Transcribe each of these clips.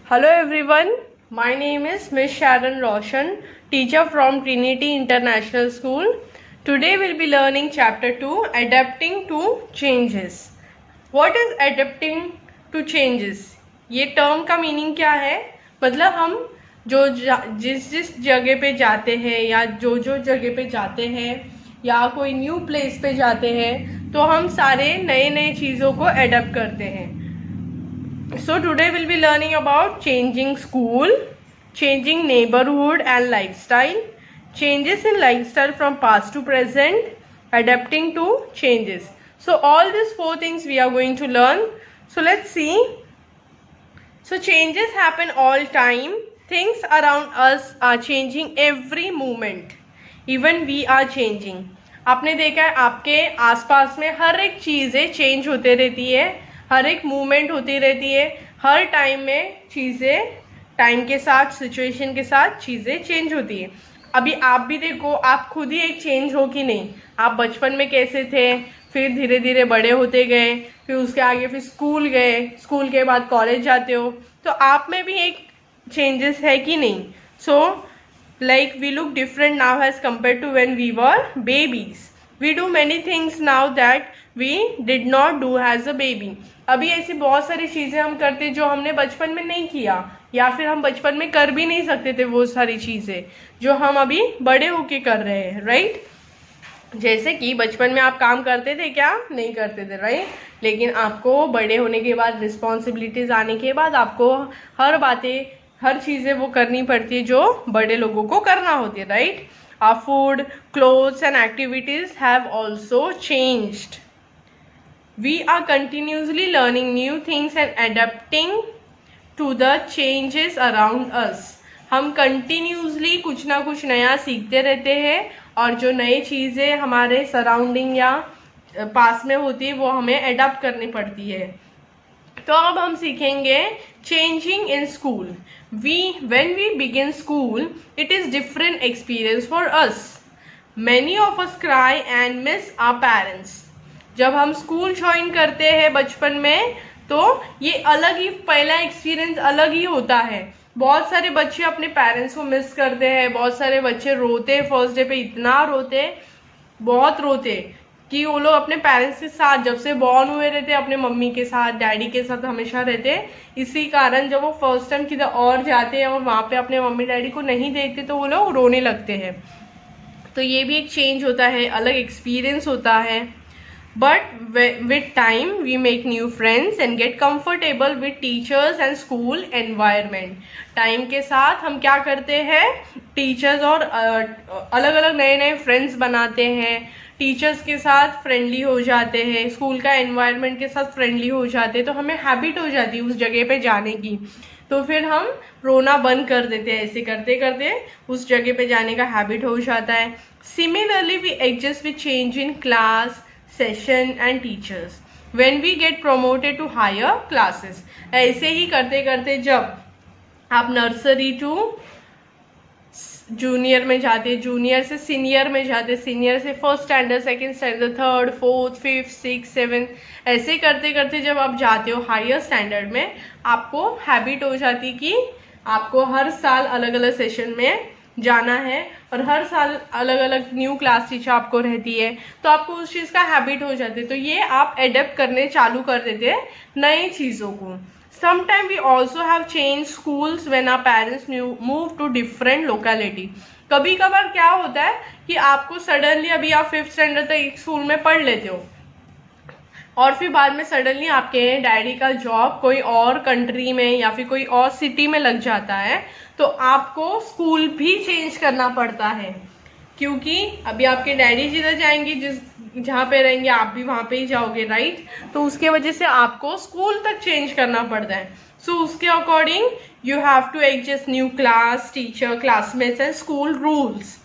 Hello everyone, my name is Miss Sharon Roshan, teacher from Trinity International School. Today we'll be learning chapter 2, Adapting to Changes. What is adapting to changes? ये term का meaning क्या है? मतलब हम जिस जगह पे जाते हैं या जो जगह पे जाते हैं या कोई न्यू प्लेस पे जाते हैं तो हम सारे नए चीज़ों को एडप्ट करते हैं. So today we'll be learning about changing school, changing neighborhood and lifestyle, changes in lifestyle from past to present, adapting to changes. So all these 4 things we are going to learn. So let's see. So changes happen all time. Things around us are changing every moment. Even we are changing. आपने देखा है आपके आसपास में हर एक चीज़ें change होते रहती है, हर एक मूवमेंट होती रहती है, हर टाइम में चीज़ें टाइम के साथ सिचुएशन के साथ चीज़ें चेंज होती है. अभी आप भी देखो, आप खुद ही एक चेंज हो कि नहीं. आप बचपन में कैसे थे, फिर धीरे धीरे बड़े होते गए, फिर उसके आगे फिर स्कूल गए, स्कूल के बाद कॉलेज जाते हो, तो आप में भी एक चेंजेस है कि नहीं. So like we look different now as compare to when we were babies. We do many things now that we did not do as a baby. अभी ऐसी बहुत सारी चीज़ें हम करते जो हमने बचपन में नहीं किया, या फिर हम बचपन में कर भी नहीं सकते थे वो सारी चीज़ें जो हम अभी बड़े होके कर रहे हैं, राइट. जैसे कि बचपन में आप काम करते थे क्या? नहीं करते थे, राइट. लेकिन आपको बड़े होने के बाद, रिस्पॉन्सिबिलिटीज़ आने के बाद आपको हर चीज़ें वो करनी पड़ती है जो बड़े लोगों को करना होती है, right. Our food, clothes and activities have also changed. We are continuously learning new things and adapting to the changes around us. हम continuously कुछ ना कुछ नया सीखते रहते हैं और जो नई चीज़ें हमारे सराउंडिंग या पास में होती है वो हमें अडॉप्ट करनी पड़ती है. तो अब हम सीखेंगे changing in school. When we begin school, it is different experience for us. Many of us cry and miss our parents. जब हम स्कूल ज्वाइन करते हैं बचपन में तो ये अलग ही पहला एक्सपीरियंस अलग ही होता है. बहुत सारे बच्चे अपने पेरेंट्स को मिस करते हैं, बहुत सारे बच्चे रोते फर्स्ट डे पे, इतना रोते, बहुत रोते कि वो लोग अपने पेरेंट्स के साथ जब से बॉर्न हुए रहते, अपने मम्मी के साथ, डैडी के साथ हमेशा रहते. इसी कारण जब वो फर्स्ट टाइम किधर और जाते हैं और वहाँ पे अपने मम्मी डैडी को नहीं देखते तो वो लोग रोने लगते हैं. तो ये भी एक चेंज होता है, अलग एक्सपीरियंस होता है. But with time we make new friends and get comfortable with teachers and school environment. Time के साथ हम क्या करते हैं, टीचर्स और अलग अलग नए फ्रेंड्स बनाते हैं, टीचर्स के साथ फ्रेंडली हो जाते हैं, स्कूल का एनवायरनमेंट के साथ फ्रेंडली हो जाते हैं, तो हमें हैबिट हो जाती है उस जगह पे जाने की. तो फिर हम रोना बंद कर देते हैं. ऐसे करते करते उस जगह पे जाने का हैबिट हो जाता है. Similarly we adjust with change in class, session and teachers when we get promoted to higher classes. ऐसे ही करते करते जब आप नर्सरी टू जूनियर में जाते, जूनियर से सीनियर में जाते, सीनियर से first standard, second standard, third, fourth, fifth, six, seven, ऐसे करते करते जब आप जाते हो हायर स्टैंडर्ड में, आपको हैबिट हो जाती कि आपको हर साल अलग अलग सेशन में जाना है और हर साल अलग अलग न्यू क्लास टीचर आपको रहती है, तो आपको उस चीज़ का हैबिट हो जाती है. तो ये आप एडेप्ट करने चालू कर देते हैं नई चीज़ों को. Sometimes we also have changed schools when our parents move to different locality. कभी कभार क्या होता है कि आपको सडनली, अभी आप 5th स्टैंडर्ड तक एक स्कूल में पढ़ लेते हो और फिर बाद में सडनली आपके डैडी का जॉब कोई और कंट्री में या फिर कोई और सिटी में लग जाता है, तो आपको स्कूल भी चेंज करना पड़ता है. क्योंकि अभी आपके डैडी जिधर जाएंगे, जहाँ पे रहेंगे आप भी वहाँ पे ही जाओगे, राइट. तो उसके वजह से आपको स्कूल तक चेंज करना पड़ता है. सो उसके according you have to adjust new class, teacher, classmates and school rules.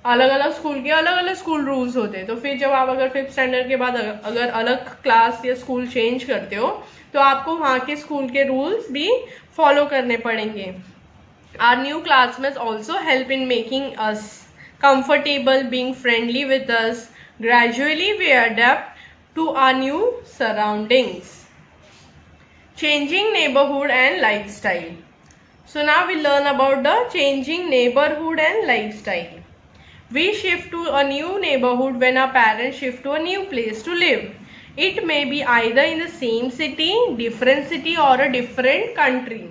अलग अलग स्कूल के अलग अलग स्कूल रूल्स होते हैं. तो फिर जब आप अगर 5th स्टैंडर्ड के बाद अगर अलग क्लास या स्कूल चेंज करते हो तो आपको वहाँ के स्कूल के रूल्स भी फॉलो करने पड़ेंगे. Our new classmates also help in making us comfortable, being friendly with us. Gradually we adapt to our new surroundings. Changing neighborhood and lifestyle. So now we learn about the changing neighborhood and lifestyle. We shift to a new neighborhood when our parents shift to a new place to live. It may be either in the same city, different city or a different country.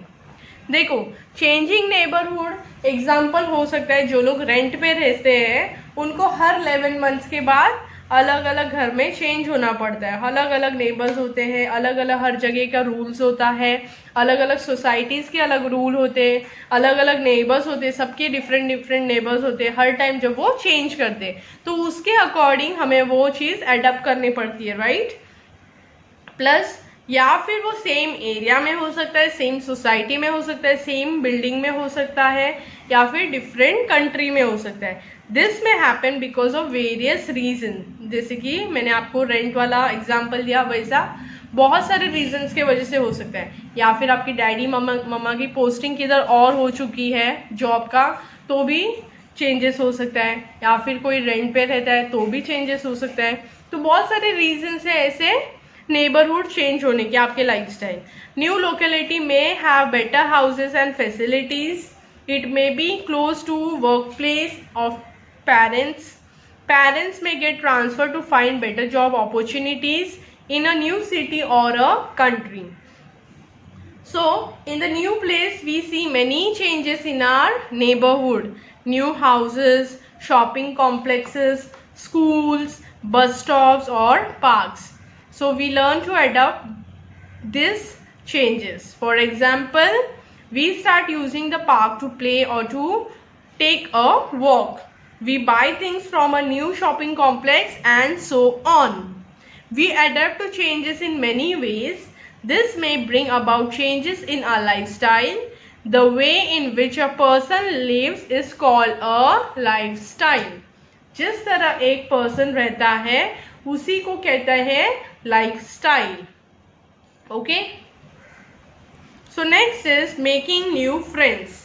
देखो, changing neighbourhood example हो सकता है जो लोग rent पे रहते हैं उनको हर 11 मंथ्स के बाद अलग अलग घर में चेंज होना पड़ता है. अलग अलग नेबर्स होते हैं, अलग अलग हर जगह का रूल्स होता है, अलग अलग सोसाइटीज़ के अलग रूल होते हैं, अलग अलग नेबर्स होते हैं, सबके डिफरेंट डिफरेंट नेबर्स होते हैं. हर टाइम जब वो चेंज करते हैं तो उसके अकॉर्डिंग हमें वो चीज़ अडॉप्ट करनी पड़ती है, राइट. प्लस या फिर वो सेम एरिया में हो सकता है, सेम सोसाइटी में हो सकता है, सेम बिल्डिंग में हो सकता है, या फिर डिफरेंट कंट्री में हो सकता है. दिस में happen because of various reason. जैसे कि मैंने आपको रेंट वाला एग्जांपल दिया, वैसा बहुत सारे रीजंस के वजह से हो सकता है. या फिर आपकी डैडी मम्मा की पोस्टिंग किधर और हो चुकी है जॉब का तो भी चेंजेस हो सकता है, या फिर कोई रेंट पे रहता है तो भी चेंजेस हो सकता है. तो बहुत सारे रीजंस है ऐसे नेबरहुड चेंज होने के आपके लाइफस्टाइल. न्यू लोकेलिटी में have better houses and facilities. It may be close to work place of parents. Parents may get transferred to find better job opportunities in a new city or a country. So in the new place we see many changes in our neighborhood. New houses, shopping complexes, schools, bus stops or parks. So we learn to adapt these changes. For example, we start using the park to play or to take a walk. We buy things from a new shopping complex and so on. We adapt to changes in many ways. This may bring about changes in our lifestyle. The way in which a person lives is called a lifestyle. जिस तरह एक person रहता है उसी को कहता है lifestyle. Okay. So next is making new friends.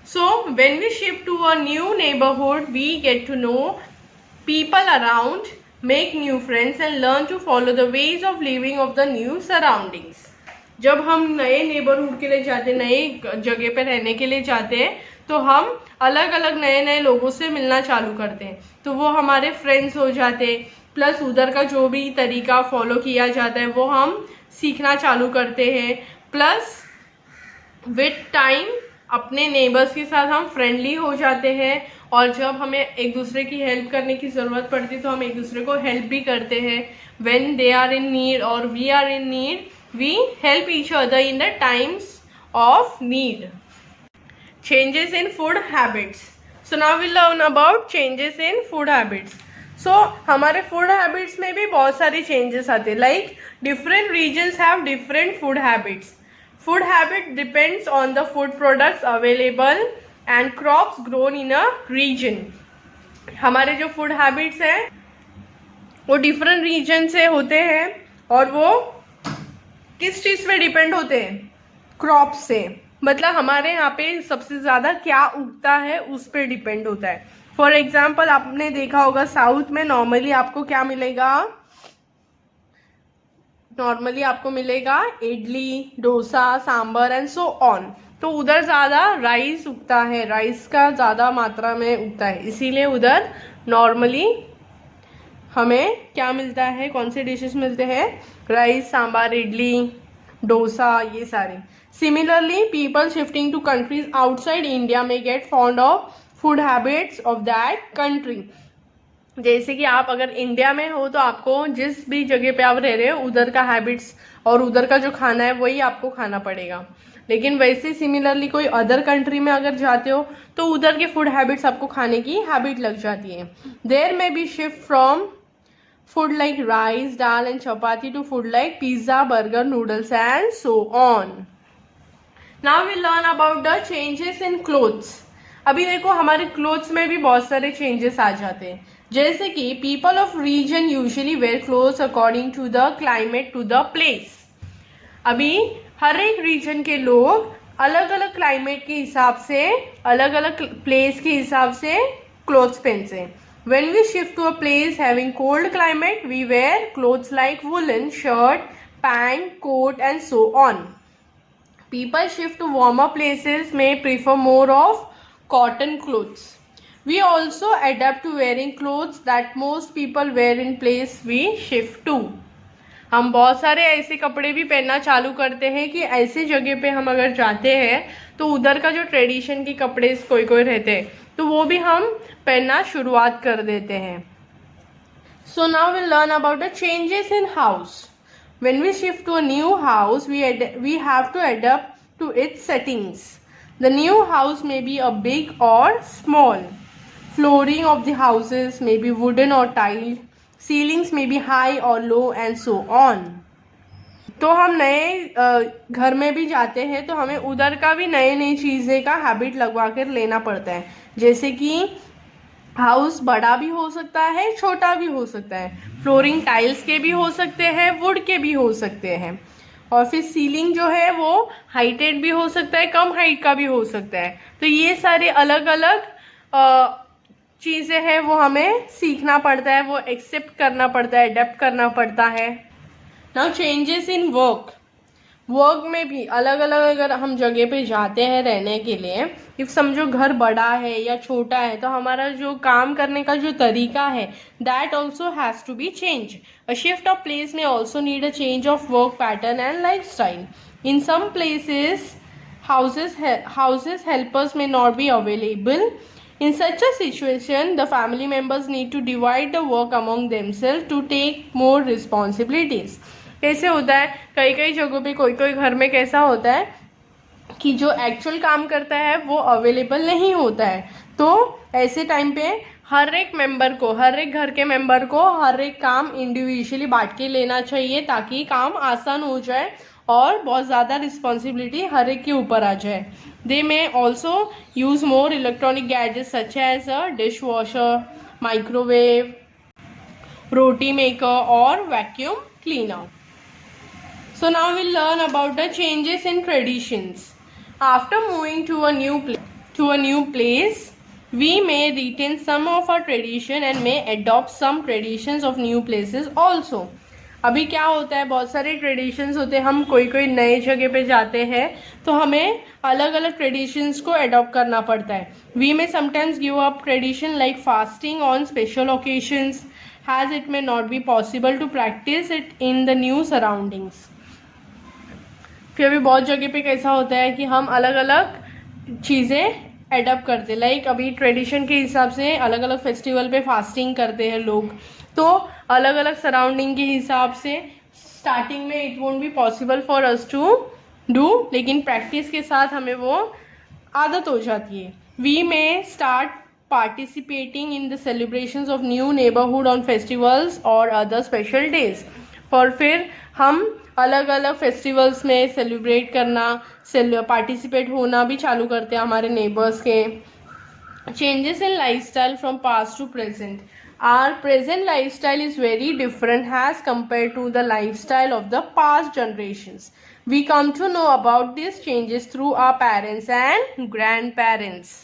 So when we shift to a new neighborhood, we get to know people around, make new friends and learn to follow the ways of living of the new surroundings. जब हम नए neighbourhood के लिए जाते हैं, नए जगह पे रहने के लिए जाते हैं, तो हम अलग अलग नए नए लोगों से मिलना चालू करते हैं. तो वो हमारे फ्रेंड्स हो जाते हैं. प्लस उधर का जो भी तरीका फॉलो किया जाता है वो हम सीखना चालू करते हैं. प्लस विद टाइम अपने नेबर्स के साथ हम फ्रेंडली हो जाते हैं, और जब हमें एक दूसरे की हेल्प करने की ज़रूरत पड़ती है तो हम एक दूसरे को हेल्प भी करते हैं. When they are in need और we are in need, we help each other in the times of need. Changes in food habits. So now we learn about changes in food habits. So हमारे food habits में भी बहुत सारी changes आते हैं. Like different reasons have different food habits. Food habit depends on the food products available and crops grown in a region. हमारे जो food habits हैं वो डिफरेंट रीजन से होते हैं, और वो किस चीज़ पे डिपेंड होते हैं? क्रॉप से. मतलब हमारे यहाँ पे सबसे ज़्यादा क्या उगता है उस पर डिपेंड होता है. फॉर एग्जाम्पल आपने देखा होगा साउथ में नॉर्मली आपको क्या मिलेगा? नॉर्मली आपको मिलेगा idli, dosa, sambar and so on. तो उधर ज़्यादा राइस उगता है, राइस का ज़्यादा मात्रा में उगता है, इसीलिए उधर नॉर्मली हमें क्या मिलता है? कौन से डिशेस मिलते हैं? राइस, सांबर, इडली, डोसा, ये सारे. Similarly people shifting to countries outside India में get fond of food habits of that country. जैसे कि आप अगर इंडिया में हो तो आपको जिस भी जगह पे आप रह रहे हो उधर का हैबिट्स और उधर का जो खाना है वही आपको खाना पड़ेगा. लेकिन वैसे सिमिलरली कोई अदर कंट्री में अगर जाते हो तो उधर के फूड हैबिट्स आपको खाने की हैबिट लग जाती है. देयर में be shift from food like rice, dal and chapati to food like pizza, burger, noodles and so on. Now we learn about the changes in clothes. अभी देखो हमारे क्लोथ्स में भी बहुत सारे चेंजेस आ जाते हैं. जैसे कि people of region usually wear clothes according to the climate to the place. अभी हर एक रीजन के लोग अलग अलग क्लाइमेट के हिसाब से, अलग अलग प्लेस के हिसाब से क्लोथ्स पहनते हैं. When we shift to a place having cold climate, we wear clothes like woolen shirt, pant, coat and so on. People shift to warmer places may prefer more of cotton clothes. We also adapt to wearing clothes that most people wear in place we shift to. हम बहुत सारे ऐसे कपड़े भी पहनना चालू करते हैं कि ऐसे जगह पे हम अगर जाते हैं तो उधर का जो ट्रेडिशन के कपड़े कोई कोई रहते हैं तो वो भी हम पहनना शुरुआत कर देते हैं. So now we'll learn about the changes in house. When we shift to a new house, we have to adapt to its settings. The new house may be a big or small. Flooring of the houses may be wooden or tiled. Ceilings may be high or low and so on. तो हम नए घर में भी जाते हैं तो हमें उधर का भी नई नई चीज़ें का हैबिट लगवा कर लेना पड़ता है. जैसे कि हाउस बड़ा भी हो सकता है, छोटा भी हो सकता है. फ्लोरिंग टाइल्स के भी हो सकते हैं, वुड के भी हो सकते हैं. और फिर सीलिंग जो है वो हाइटेड भी हो सकता है, कम हाइट का भी हो सकता है. तो ये सारे अलग अलग चीज़ें हैं वो हमें सीखना पड़ता है, वो एक्सेप्ट करना पड़ता है, अडेप्ट करना पड़ता है. नाउ चेंजेस इन वर्क में भी अलग अलग अगर हम जगह पे जाते हैं रहने के लिए, इफ समझो घर बड़ा है या छोटा है तो हमारा जो काम करने का जो तरीका है that also has to be change. A shift of place में also need a change of work pattern and life style. In some places houses helpers may not be available. In such a situation, the family members need to divide the work among themselves to take more responsibilities. कैसे होता है, कई कई जगहों पे कोई कोई घर में कैसा होता है कि जो एक्चुअल काम करता है वो अवेलेबल नहीं होता है. तो ऐसे टाइम पे हर एक घर के मेंबर को हर एक काम इंडिविजुअली बांट के लेना चाहिए ताकि काम आसान हो जाए और बहुत ज़्यादा रिस्पॉन्सिबिलिटी हर एक के ऊपर आ जाए. They may also use more electronic gadgets such as a dish washer, microwave, roti maker और vacuum cleaner. So now we'll learn about the changes in traditions. After moving to a new place, we may retain some of our tradition and may adopt some traditions of new places also. अभी क्या होता है, बहुत सारे traditions होते हैं. हम कोई नए जगह पे जाते हैं तो हमें अलग अलग ट्रेडिशंस को अडॉप्ट करना पड़ता है. We may sometimes give up tradition like fasting on special occasions as it may not be possible to practice it in the new surroundings. फिर अभी बहुत जगह पे कैसा होता है कि हम अलग अलग चीज़ें एडप्ट करते हैं. लाइक अभी ट्रेडिशन के हिसाब से अलग अलग फेस्टिवल पे फास्टिंग करते हैं लोग, तो अलग अलग सराउंडिंग के हिसाब से स्टार्टिंग में it won't be possible for us to do, लेकिन प्रैक्टिस के साथ हमें वो आदत हो जाती है. We may start participating in the celebrations of new neighborhood on festivals or other special days. और फिर हम अलग अलग फेस्टिवल्स में सेलिब्रेट करना, पार्टिसिपेट होना भी चालू करते हैं हमारे नेबर्स के. Changes in lifestyle from past to present. Our present lifestyle is very different as compare to the lifestyle of the past generations. We come to know about these changes through our parents and grandparents.